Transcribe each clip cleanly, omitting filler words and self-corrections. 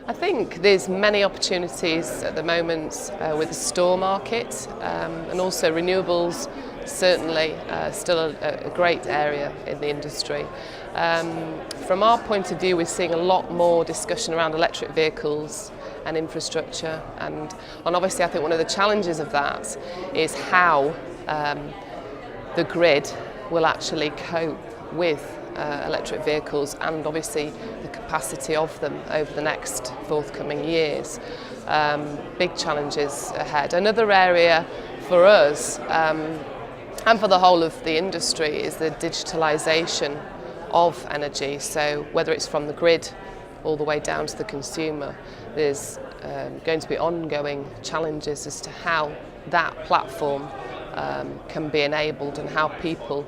I think there's many opportunities at the moment with the store market and also renewables, certainly still a great area in the industry. From our point of view, we're seeing a lot more discussion around electric vehicles and infrastructure, and obviously I think one of the challenges of that is how the grid will actually cope with electric vehicles and obviously the capacity of them over the next forthcoming years. Big challenges ahead. Another area for us and for the whole of the industry is the digitalisation of energy. So whether it's from the grid all the way down to the consumer, there's going to be ongoing challenges as to how that platform can be enabled and how people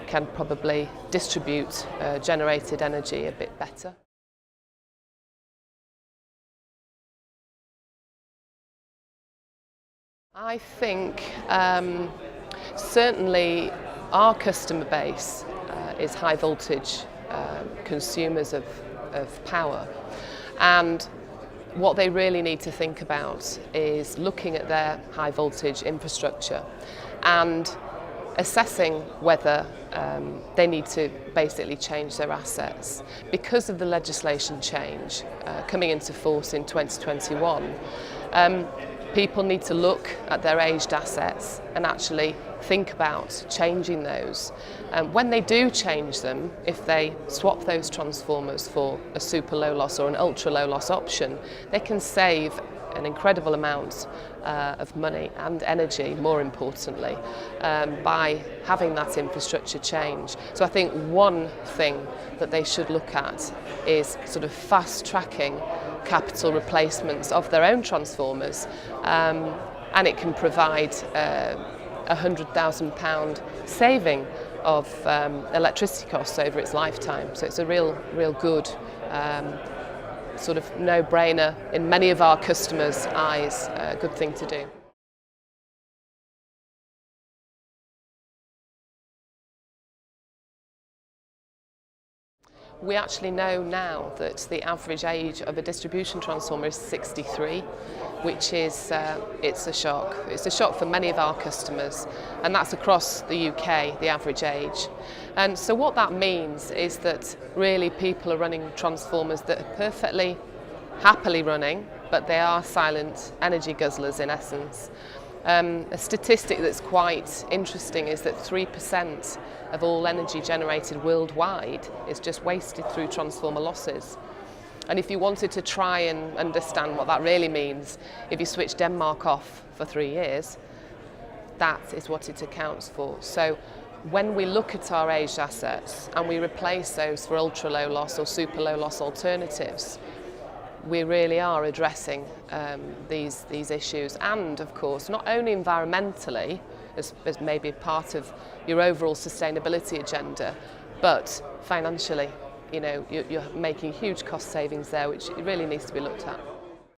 can probably distribute generated energy a bit better. I think certainly our customer base is high voltage consumers of power, and what they really need to think about is looking at their high voltage infrastructure and assessing whether they need to basically change their assets. Because of the legislation change coming into force in 2021, people need to look at their aged assets and actually think about changing those. When they do change them, if they swap those transformers for a super low loss or an ultra low loss option, they can save an incredible amount of money and energy, more importantly, by having that infrastructure change. So I think one thing that they should look at is sort of fast tracking capital replacements of their own transformers, and it can provide £100,000 saving of electricity costs over its lifetime. So it's a real good sort of no-brainer in many of our customers' eyes, a good thing to do. We actually know now that the average age of a distribution transformer is 63, which is it's a shock. It's a shock for many of our customers, and that's across the UK, the average age. And so what that means is that really people are running transformers that are perfectly happily running, but they are silent energy guzzlers in essence. A statistic that's quite interesting is that 3% of all energy generated worldwide is just wasted through transformer losses. And if you wanted to try and understand what that really means, if you switch Denmark off for 3 years, that is what it accounts for. So when we look at our aged assets and we replace those for ultra low loss or super low loss alternatives, we really are addressing these issues, and of course not only environmentally as maybe part of your overall sustainability agenda, but financially, you know, you're making huge cost savings there, which really needs to be looked at.